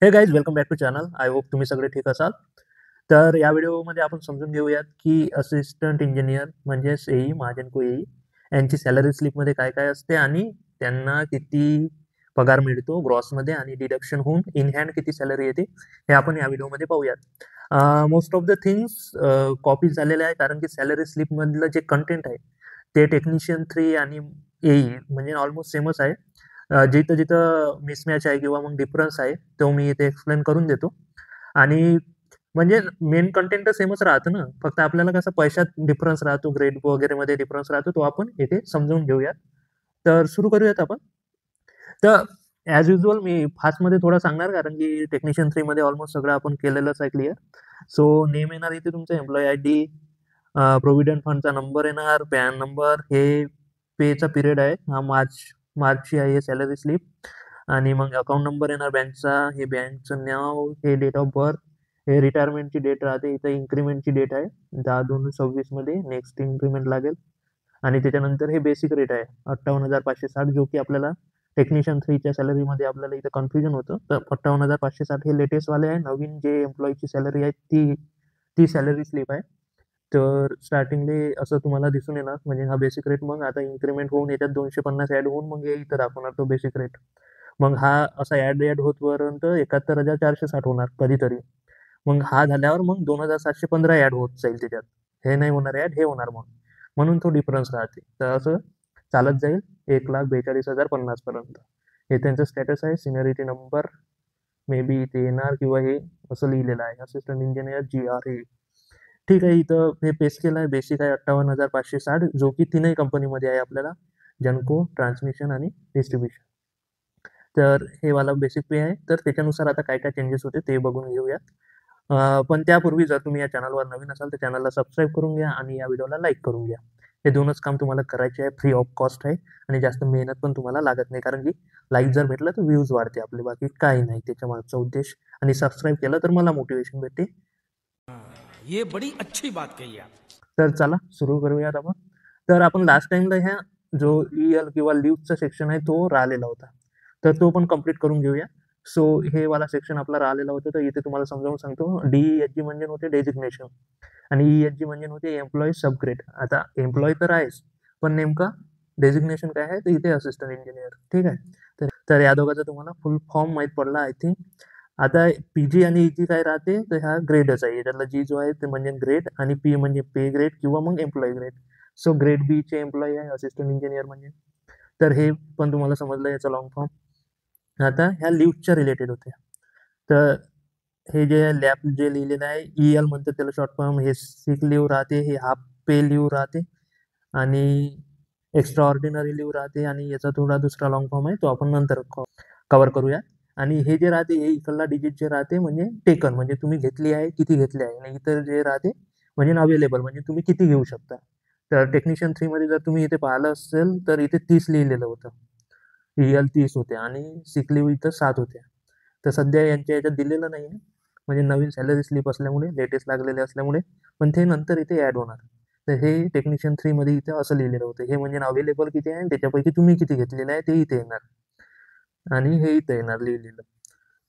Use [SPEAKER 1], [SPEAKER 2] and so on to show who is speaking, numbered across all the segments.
[SPEAKER 1] हे guys, welcome back to channel. I hope तुम्ही सगळे ठीक असाल. तर या व्हिडिओमध्ये आपण समजून घेऊयात की असिस्टंट इंजिनियर म्हणजे एई, महाजनको एई यांची सॅलरी स्लिपमध्ये काय काय असते आणि त्यांना किती पगार मिळतो ग्रॉसमध्ये आणि डिडक्शन होऊन इन हँड किती सॅलरी येते हे आपण या व्हिडिओमध्ये पाहूयात. Most of the things copy झालेले आहे, कारण की सॅलरी स्लिपमधलं जे कंटेंट आहे ते टेक्निशियन 3 आणि एई म्हणजे ऑलमोस्ट सेमच आहे. जिथं जिथं मिसमॅच आहे किंवा मग डिफरन्स आहे तो मी इथे एक्सप्लेन करून देतो. आणि म्हणजे मेन कंटेंट तर सेमच राहतं ना, फक्त आपल्याला कसं पैशात डिफरन्स राहतो, ग्रेड वगैरेमध्ये डिफरन्स राहतो, तो आपण इथे समजून घेऊयात. तर सुरू करूयात आपण. तर ॲज युजुअल मी फास्टमध्ये थोडं सांगणार, कारण की टेक्निशियन 3 मध्ये ऑलमोस्ट सगळं आपण केलेलंच आहे क्लिअर. सो नेम येणार इथे तुमचं, एम्प्लॉई आय डी, प्रोव्हिडंट फंडचा नंबर येणार, पॅन नंबर, हे पेचा पिरियड आहे, हा मार्चची आहे सॅलरी स्लिप. आणि मग अकाउंट नंबर येणार बँकचा, हे बँकचं नाव, हे डेट ऑफ बर्थ, हे रिटायरमेंटची डेट राहते, इथं इन्क्रीमेंटची डेट आहे 10/2/26 मध्ये नेक्स्ट इन्क्रीमेंट लागेल. आणि त्याच्यानंतर हे बेसिक रेट आहे 58,560, जो की आपल्याला टेक्निशियन 3च्या सॅलरीमध्ये आपल्याला इथं कन्फ्युजन होतं. तर 58,560 हे लेटेस्ट वाले आहे, नवीन जे एम्प्लॉईची सॅलरी आहे ती ती सॅलरी स्लिप आहे. तर स्टार्टिंगले असं तुम्हाला दिसून येणार, म्हणजे हा बेसिक रेट. मग आता इन्क्रीमेंट होऊन याच्यात 250 ॲड होऊन मग हे इथं दाखवणार तो बेसिक रेट. मग हा असा ॲड होतपर्यंत 71,460 होणार कधीतरी. मग हा झाल्यावर मग 2,715 ॲड होत जाईल त्याच्यात. हे नाही होणार ॲड, हे होणार मग, म्हणून तो डिफरन्स राहते. तर असं चालत जाईल 1,42,050 पर्यंत. हे त्यांचं स्टॅटस आहे. सिनियरिटी नंबर मे बी इथे येणार, किंवा हे असं लिहिलेलं आहे असिस्टंट इंजिनियर GRA. ठीक आहे, इथं हे पेस्ट केलं आहे. बेसिक आहे 58,560, जो की तीनही कंपनीमध्ये आहे आपल्याला, जनको, ट्रान्समिशन आणि डिस्ट्रीब्युशन. तर हे वाला बेसिक पे आहे. तर त्याच्यानुसार आता काय काय चेंजेस होते ते बघून घेऊयात. पण त्यापूर्वी जर तुम्ही या चॅनलवर नवीन असाल तर चॅनलला सबस्क्राईब करून घ्या आणि या व्हिडिओला लाईक करून घ्या. हे दोनच काम तुम्हाला करायचे आहे, फ्री ऑफ कॉस्ट आहे आणि जास्त मेहनत पण तुम्हाला लागत नाही, कारण की लाईक जर भेटलं तर व्ह्यूज वाढते आपले, बाकी काही नाही त्याच्या मागचा उद्देश. आणि सबस्क्राईब केलं तर मला मोटिवेशन भेटते.
[SPEAKER 2] ये बड़ी अच्छी बात कही आप.
[SPEAKER 1] तर चला सुरू करूयात आपण. तर आपण लास्ट टाइमला ह्या जो EL किंवा लिव्हचा सेक्शन आहे तो राहिलेला होता, तर तो पण कंप्लीट करून घेऊया. सो हे वाला सेक्शन आपला राहिलेला होता, तर इथे तुम्हाला समजावून सांगतो. DESG म्हणजे होते डेजिग्नेशन आणि ESG म्हणजे होते एम्प्लॉई सबग्रेड. आता एम्प्लॉई तर आहेच, पण नेमका डेजिग्नेशन काय आहे, तर इथे असिस्टंट इंजिनियर. ठीक आहे. तर या दोघांचा तुम्हाला फुल फॉर्म माहीत पडला आय थिंक. आता PG आणि EG काय राहते, तर ह्या ग्रेडच आहे. त्यातला G जो आहे ते म्हणजे ग्रेड आणि P म्हणजे पे ग्रेड किंवा मग employee grade. So grade B चे एम्प्लॉई आहे असिस्टंट इंजिनियर म्हणजे. तर हे पण तुम्हाला समजलं याचा लॉंग फॉर्म. आता ह्या लिव्हच्या रिलेटेड होते. तर हे जे लॅब जे लिहिलेलं आहे EL म्हणतात त्याला शॉर्ट फॉर्म. हे सिक लिव्ह राहते, हे हाफ पे लिव्ह राहते आणि एक्स्ट्रा ऑर्डिनरी लिव्ह राहते. आणि याचा थोडा दुसरा लॉंग फॉर्म आहे, तो आपण नंतर कव्हर करूया. आणि हे जे राहते हे इकडला डिजिट जे राहते म्हणजे टेकन, म्हणजे तुम्ही घेतली आहे, किती घेतली आहे. आणि इतर जे राहते म्हणजे अवेलेबल, म्हणजे तुम्ही किती घेऊ शकता. तर टेक्निशियन 3 मध्ये जर तुम्ही इथे पाहिलं असेल तर इथे 30 लिहिलेलं होतं, EL 30 होते आणि सिक लिव्ह इथं 7 होत्या. तर सध्या यांच्या याच्यात दिलेलं नाही आहे, म्हणजे नवीन सॅलरी स्लिप असल्यामुळे, लेटेस्ट लागलेले असल्यामुळे, पण ते नंतर इथे ॲड होणार. तर हे टेक्निशियन 3 मध्ये इथे असं लिहिलेलं होतं. हे म्हणजे अवेलेबल किती आहे, त्याच्यापैकी तुम्ही किती घेतलेलं आहे ते इथे येणार आणि हे इथे येणार लिहिलेलं.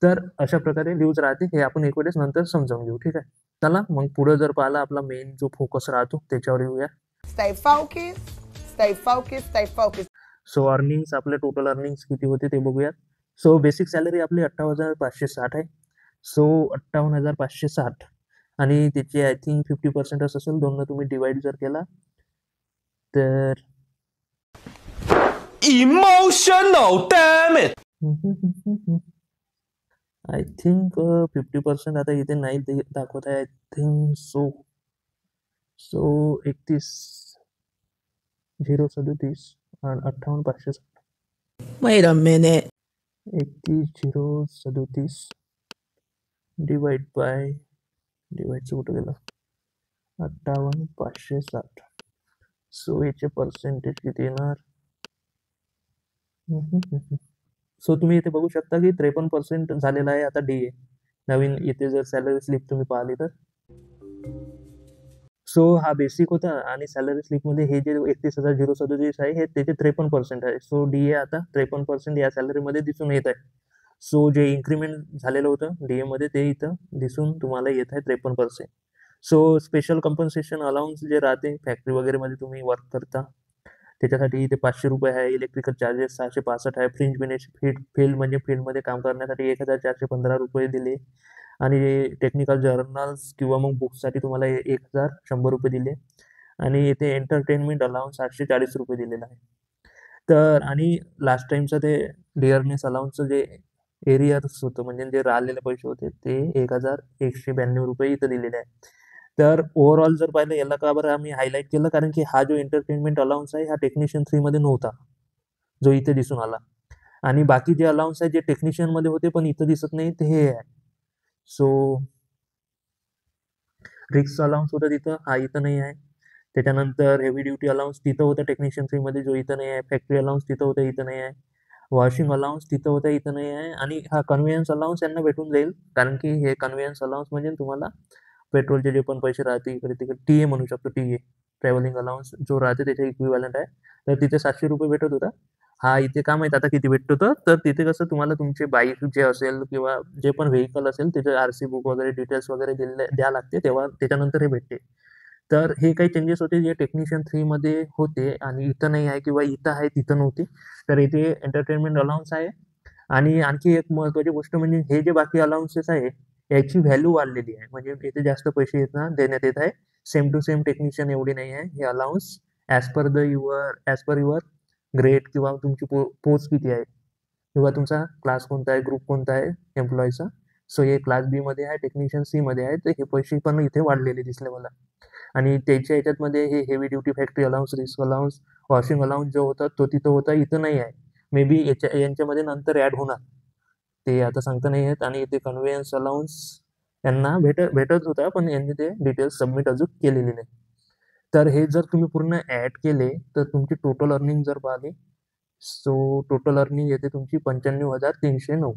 [SPEAKER 1] तर अशा प्रकारे न्यूज राहते. हे आपण एक वेळेस नंतर समजावून घेऊ. ठीक आहे. चला मग पुढे जर पाहिला आपला मेन जो फोकस राहतो त्याच्यावर येऊया.
[SPEAKER 3] Stay focused, stay focused, stay focused.
[SPEAKER 1] So earnings, आपले टोटल अर्निंग्स किती होते ते बघूयात. सो बेसिक सॅलरी आपली 58,560 आहे. सो 58,560 आणि त्याची आय थिंक 50% असेल. दोन तुम्ही डिवाइड जर केला तर
[SPEAKER 2] Emotional, damn it.
[SPEAKER 1] I think 50% आता इथे नाही दाखवत आहे. आय थिंक सो 31,037 आणि 58,560.
[SPEAKER 2] Wait a minute.
[SPEAKER 1] 31,037 divide by, डिवाइडचं कुठं गेलं, 58,560. सो याचे पर्सेंटेज किती येणार. सो तुम्ही इथे बघू शकता की 53% झालेला आहे आता DA नवीन. इथे जर सॅलरी स्लिप तुम्ही पाहिली तर, सो हा बेसिक होता आणि सॅलरी स्लिपमध्ये हे जे 31,037 आहे हे त्याचे 53% आहे. सो DA आता 53% या सॅलरीमध्ये दिसून येत आहे. सो जे इन्क्रीमेंट झालेलं होतं DM मध्ये ते इथं दिसून तुम्हाला येत आहे 53%. सो स्पेशल कंपन्सेशन अलाउन्स जे राहते फॅक्टरी वगैरेमध्ये तुम्ही वर्क करता त्याच्यासाठी इथे ₹500 आहे. इलेक्ट्रिकल चार्जेस 665 आहे. फ्रिंज बेनिफिट फील्ड म्हणजे फील्डमध्ये काम करण्यासाठी ₹1415 दिले आणि टेक्निकल जर्नल्स किंवा मग बुक्ससाठी तुम्हाला ₹1100 दिले आणि इथे एंटरटेनमेंट अलाउन्स ₹840 दिलेला आहे. तर आणि लास्ट टाईमचं ते डिअरनेस अलाउन्सचं जे एरियर्स होतं म्हणजे जे राहिलेले पैसे होते ते ₹1192 इथं दिलेले आहे. तर ओव्हरऑल जर पाहिलं याला का बरं आम्ही हायलाईट केलं कारण की हा जो एंटरटेनमेंट अलाउन्स आहे हा टेक्निशियन 3 मध्ये नव्हता, जो इथे दिसून आला आणि बाकी जे अलाउन्स आहे जे टेक्निशियन मध्ये होते पण इथं दिसत नाही ते हे आहे. सो रिक्स अलाउन्स होता तिथं, हा इथं नाही आहे. त्याच्यानंतर हेवी ड्युटी अलाउन्स तिथं होतं टेक्निशियन 3 मध्ये, जो इथं नाही आहे. फॅक्टरी अलाउन्स तिथं होतं, इथं नाही आहे. वॉशिंग अलाउन्स तिथं होतं, इथं नाही आहे. आणि हा कन्व्हेयन्स अलाउन्स यांना भेटून जाईल कारण की हे कन्व्हेयन्स अलाउन्स म्हणजे तुम्हाला पेट्रोलचे जे पण पैसे राहते इकडे तिकडे टीए म्हणू शकतो, टीए ट्रॅव्हलिंग अलाउन्स जो राहते त्याच्या इक्विव्हॅलंट आहे. तर तिथे ₹700 भेटत होता. हा इथे काय माहित आता किती भेटत होतं. तर तिथे कसं तुम्हाला तुमचे बाईक जे असेल किंवा जे पण व्हेइकल असेल त्याचे आरसी बुक वगैरे डिटेल्स वगैरे द्या लागते तेव्हा त्याच्यानंतर हे भेटते. तर हे काही चेंजेस होते जे टेक्निशियन 3 मध्ये होते आणि इथं नाही आहे किंवा इथं आहे तिथं नव्हते. तर इथे एंटरटेनमेंट अलाउन्स आहे आणि आणखी एक महत्त्वाची गोष्ट म्हणजे हे जे बाकी अलाउन्सेस आहे याची व्हॅल्यू वाढलेली आहे. म्हणजे इथे जास्त पैसे देण्यात येत आहे. सेम टू सेम टेक्निशियन एवढी नाही आहे. हे allowance as per your grade किंवा तुमची पोस्ट किती आहे किंवा तुमचा क्लास कोणता आहे, ग्रुप कोणता आहे एम्प्लॉईचा. सो हे क्लास बी मध्ये आहे, टेक्निशियन सी मध्ये आहे. तर हे पैसे पण इथे वाढलेले दिसले मला. आणि त्याच्या ह्याच्यामध्ये हे heavy duty factory allowance, risk allowance, washing allowance जो होता तो तिथं होता, इथं नाही आहे. मे बी यांच्यामध्ये नंतर ॲड होणार, ते आता सांगता नाही येत. आणि इथे कन्व्हेयन्स अलाउन्स यांना भेटत होता पण यांनी ते डिटेल्स सबमिट अजून केलेली नाही. तर हे जर तुम्ही पूर्ण ॲड केले तर तुमची टोटल अर्निंग जर पाहिली सो टोटल अर्निंग येते तुमची 95,309.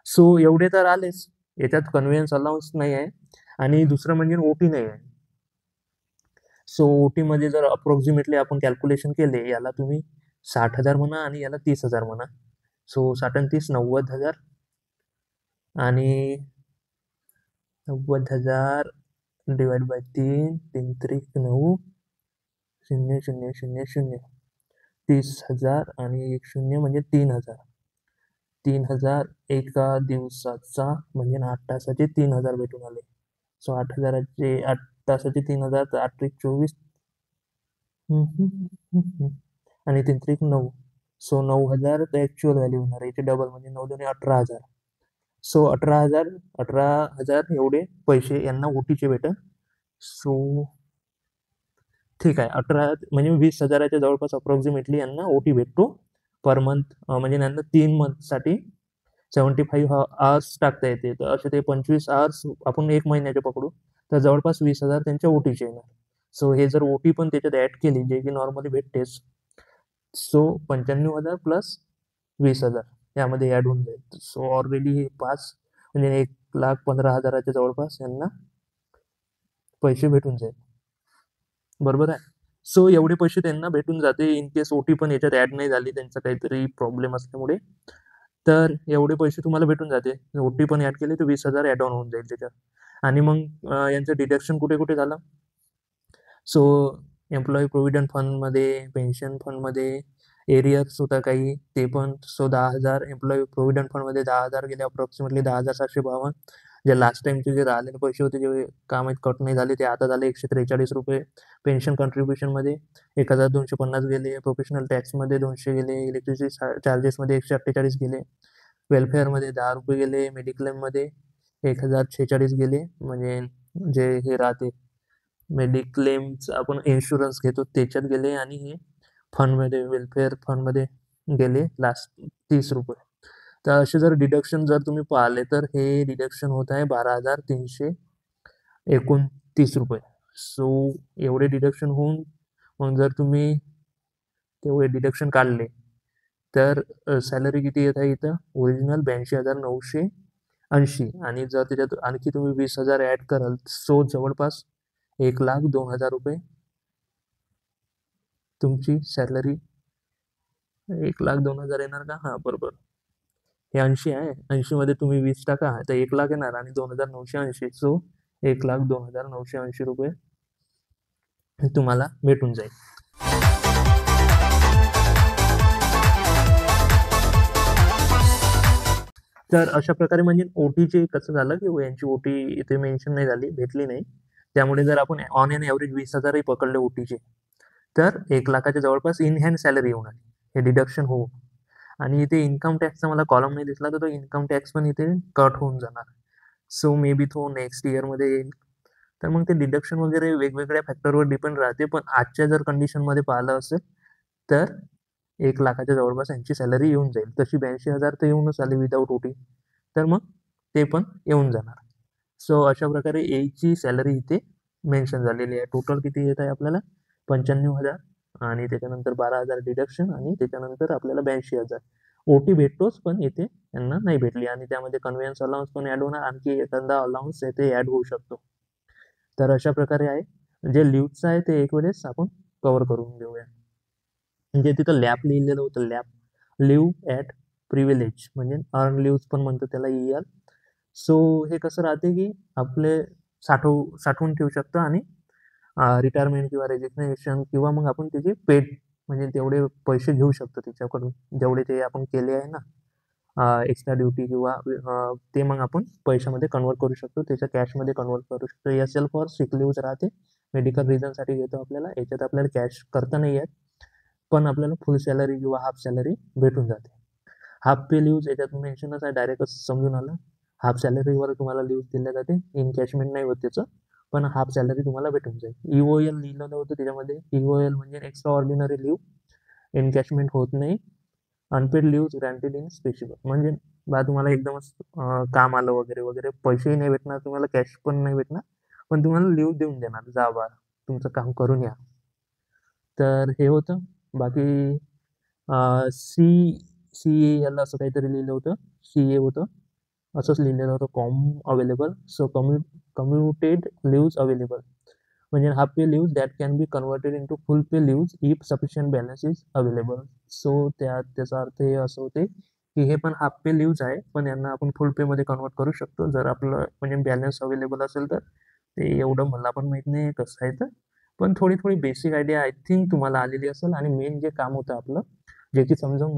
[SPEAKER 1] सो एवढे तर आलेच. याच्यात कन्व्हेयन्स अलाउन्स नाही आहे आणि दुसरं म्हणजे ओटी नाही आहे. सो ओटीमध्ये जर अप्रॉक्सिमेटली आपण कॅल्क्युलेशन केले, याला तुम्ही 60,000 म्हणा आणि याला 30,000 म्हणा. सो 60 आणि 30 90,000 आणि 90,000 डिवाइड बाय 3, 3 त्रिक 9, 0 0 0 0 30,000 आणि 1 शून्य म्हणजे 3,000. 3,000 एका दिवसाचा म्हणजे 8 तासाचे 3,000 भेटून आले. सो 8,000चे 8 तासाचे 3,000 तर 8 त्रिक 24 आणि 3 त्रिक 9. सो 9,000 तर ॲक्च्युअल व्हॅल्यू होणार आहे. याचे डबल म्हणजे 9 दुणे 18,000. सो 18,000 एवढे पैसे यांना ओटीचे भेटल. सो ठीक आहे, 18 म्हणजे 20,000च्या जवळपास अप्रॉक्सिमेटली यांना ओटी भेटतो पर मंथ. म्हणजे यांना 3 मंथसाठी 75 आवर्स टाकता येते. तर असे ते 25 आवर्स आपण 1 महिन्याचे पकडू तर जवळपास 20,000 त्यांच्या ओटीचे येणार. सो हे जर ओटी पण त्याच्यात ॲड केली जे की नॉर्मली भेटतेच, सो 95,000 प्लस 20,000 यामध्ये ॲड होऊन जाईल. सो ऑलरेडी हे 5 म्हणजे 1,15,000च्या जवळपास यांना पैसे भेटून जाईल. बरोबर आहे. सो एवढे पैसे त्यांना भेटून जाते. इन केस ओटी पण याच्यात ॲड नाही झाली त्यांचा काहीतरी प्रॉब्लेम असल्यामुळे, तर एवढे पैसे तुम्हाला भेटून जाते. ओटी पण ॲड केली तर 20,000 ॲड ऑन होऊन जाईल त्याच्यात. आणि मग यांचं डिडक्शन कुठे-कुठे झालं? सो एम्प्लॉयी प्रोव्हिडंट फंडमध्ये, पेन्शन फंडमध्ये एरियर्स होता काही ते पण. सो 10,000 एम्प्लॉयी प्रोव्हिडंट फंडमध्ये 10,000 गेले अप्रॉक्सिमेटली 10,752. जे लास्ट टाईमचे जे राहिलेले पैसे होते जे का माहीत कट नाही झाले ते आता झाले ₹143. पेन्शन कॉन्ट्रिब्युशनमध्ये 1,250 गेले, प्रोफेशनल टॅक्समध्ये 200 गेले, इलेक्ट्रिसिटी चार्जेसमध्ये 148 गेले, वेलफेअरमध्ये ₹10 गेले, मेडिक्लेममध्ये 1,046 गेले. म्हणजे जे हे राहते मेडिक्लेमचं आपण इन्शुरन्स घेतो त्याच्यात गेले आणि हे फंडमध्ये वेलफेअर फंडमध्ये गेले लास्ट ₹30. तर असे जर डिडक्शन जर तुम्ही पाहिले तर हे डिडक्शन होत आहे ₹12,329. सो एवढे डिडक्शन होऊन मग जर तुम्ही तेवढे डिडक्शन काढले तर सॅलरी किती येत आहे इथं ओरिजिनल 82,980 आणि जर त्याच्यात आणखी तुम्ही 20,000 ॲड कराल सो जवळपास 1,02,000 तुमची सॅलरी 1,02,000 येणार का? हां बरोबर. हे 80 आहे, 80 मध्ये तुम्ही 20 टाका तर 1 लाख येणार आणि 2,980. सो 1,02,980 रुपये तुम्हाला भेटून जाईल. तर अशा प्रकारे म्हणजे ओटीचे कसं झालं की यांची ओटी इथे मेन्शन नाही झाली, भेटली नाही. त्यामुळे जर आपण ऑन एन एव्हरेज 20,000ही पकडले ओटीचे तर 1 लाखाच्या जवळपास इन हँड सॅलरी येऊन आली, हे डिडक्शन होऊन. आणि इथे इन्कम टॅक्सचा मला कॉलम नाही दिसला तर तो इन्कम टॅक्स पण इथे कट होऊन जाणार. सो मे बी तो नेक्स्ट इयरमध्ये येईल. तर मग ते डिडक्शन वगैरे वेगवेगळ्या फॅक्टरवर डिपेंड राहते. पण आजच्या जर कंडिशनमध्ये पाहिलं असेल तर 1 लाखाच्या जवळपास यांची सॅलरी येऊन जाईल. तशी 82,000 तर येऊनच आली विदाऊट ओटी, तर मग ते पण येऊन जाणार. सो अशा प्रकारे एची सॅलरी इथे मेन्शन झालेली आहे. टोटल किती येत आहे आपल्याला 95,000 आणि त्याच्यानंतर 12,000 डिडक्शन आणि त्याच्यानंतर आपल्याला 82,000. ओटी भेटतोच पण इथे त्यांना नाही भेटली आणि त्यामध्ये कन्व्हेन्स अलाउन्स पण ॲड होणार, आणखी एखादा अलाउन्स इथे ॲड होऊ शकतो. तर अशा प्रकारे आहे. जे लिव्हचं आहे ते एक वेळेस आपण कव्हर करून घेऊया. म्हणजे तिथं लॅप लिहिलेलं होतं, लॅप लिव्ह ॲट प्रिव्हिलेज म्हणजे अर्न लिव्स पण म्हणतात त्याला ER. सो हे कसं राहते की आपले साठवून ठेवू शकतो आणि रिटायरमेंट किंवा रेजिग्नेशन किंवा मग आपण त्याचे पेड म्हणजे तेवढे पैसे घेऊ शकतो त्याच्याकडून, जेवढे ते आपण केले आहे ना एक्स्ट्रा ड्युटी किंवा ते मग आपण पैशामध्ये कन्वर्ट करू शकतो, त्याच्या कॅशमध्ये कन्वर्ट करू शकतो. SL फॉर सिक लिव्ज राहते, मेडिकल रिझनसाठी घेतो आपल्याला. याच्यात आपल्याला कॅश करता नाही येत, पण आपल्याला फुल सॅलरी किंवा हाफ सॅलरी भेटून जाते. हाफ पे लिव्ज याच्यात मेन्शनच आहे, डायरेक्टच समजून आलं. हाफ सॅलरीवर तुम्हाला लिव्ज दिल्या जाते, इनकॅशमेंट नाही होत त्याचं, पण हाफ सॅलरी तुम्हाला भेटून जाईल. EOL लिहिलेलं होतं त्याच्यामध्ये. EOL म्हणजे एक्स्ट्रा ऑर्डिनरी लिव्ह, इनकॅशमेंट होत नाही. Unpaid leaves granted in special म्हणजे बा तुम्हाला एकदमच काम आलं वगैरे वगैरे, पैसेही नाही भेटणार तुम्हाला, कॅश पण नाही भेटणार, पण तुम्हाला लिव्ह देऊन देणार, जा बा तुमचं काम करून या. तर हे होतं. बाकी CAL असं काहीतरी लिहिलं होतं, CA होतं, असंच लिहिलेलं होतं available. So commuted leaves available म्हणजे half pay leaves that can be converted into full pay leaves if sufficient balance is available. So त्याचा अर्थ हे असं होते की हे पण हाफ पे लिव्ज आहे, पण यांना आपण फुल पेमध्ये कन्वर्ट करू शकतो जर आपलं म्हणजे बॅलन्स अवेलेबल असेल तर. ते एवढं मला पण माहीत नाही कसं आहे तर, पण थोडी बेसिक आयडिया आय थिंक तुम्हाला आलेली असेल. आणि मेन जे काम होतं आपलं, जे की समजून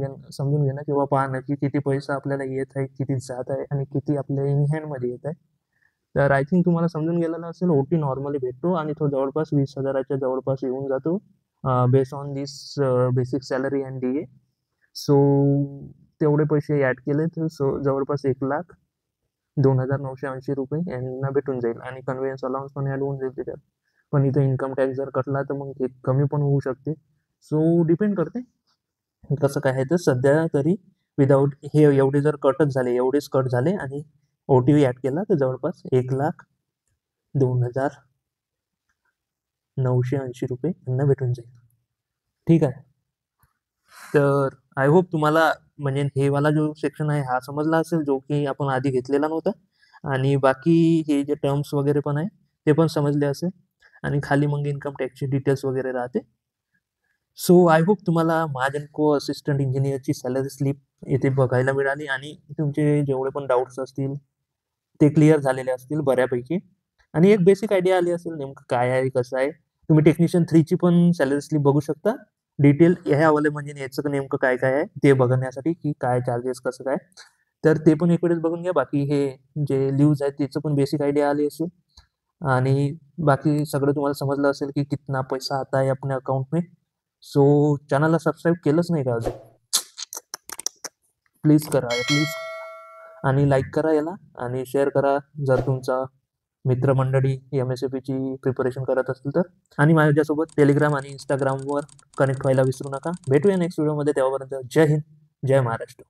[SPEAKER 1] घेणं किंवा पाहणं की किती पैसा आपल्याला येत आहे, किती जात आहे आणि किती आपल्या इन हँडमध्ये येत आहे. तर आय थिंक तुम्हाला समजून गेलेलं असेल. ओटी नॉर्मली भेटतो आणि तो जवळपास 20,000च्या जवळपास येऊन जातो base on this basic salary and DA. So तेवढे पैसे ॲड केले तर जवळपास 1,02,980 रुपये यांना भेटून जाईल आणि कन्व्हेन्स अलाउन्स पण ॲड होऊन जाईल त्याच्यात. पण इथं इन्कम टॅक्स जर कटला तर मग ते कमी पण होऊ शकते. सो डिपेंड करते कसं काय आहे. तर सध्या तरी विदाऊट हे एवढे जर कटच झाले, एवढेच कट झाले आणि OTV ॲड केला तर जवळपास 1,02,980 रुपये यांना भेटून जाईल. ठीक आहे. तर आय होप तुम्हाला म्हणजे हे वाला जो सेक्शन आहे हा समजला असेल, जो की आपण आधी घेतलेला नव्हता. आणि बाकी हे जे टर्म्स वगैरे पण आहे ते पण समजले असेल. आणि खाली मग इन्कम टॅक्सची डिटेल्स वगैरे राहते. सो आय होप तुम्हाला महाजन को असिस्टंट इंजिनियरची सॅलरी स्लिप इथे बघायला मिळाली आणि तुमचे जेवढे पण डाऊट्स असतील ते क्लिअर झालेले असतील बऱ्यापैकी. आणि एक बेसिक आयडिया आली असेल नेमकं काय आहे कसं आहे. तुम्ही टेक्निशियन 3ची पण सॅलरी स्लिप बघू शकता. डिटेल ह्यावाले म्हणजे याचं नेमकं काय काय आहे ते बघण्यासाठी की काय चार्जेस कसं काय, तर ते पण एक वेळेस बघून घ्या. बाकी हे जे लिव्ज आहेत त्याचं पण बेसिक आयडिया आली असेल आणि बाकी सगळं तुम्हाला समजलं असेल की कितना पैसा आता है अपने अकाउंट में. सो चॅनलला सबस्क्राईब केलंच नाही का अजून, प्लीज करा प्लीज. आणि लाईक करा याला आणि शेअर करा जर तुमचा मित्रमंडळी MSCBची प्रिपरेशन करत असतील तर. आणि माझ्यासोबत टेलिग्राम आणि इंस्टाग्रामवर कनेक्ट व्हायला विसरू नका. भेटूया नेक्स्ट व्हिडिओमध्ये. तेव्हापर्यंत जय हिंद, जय महाराष्ट्र.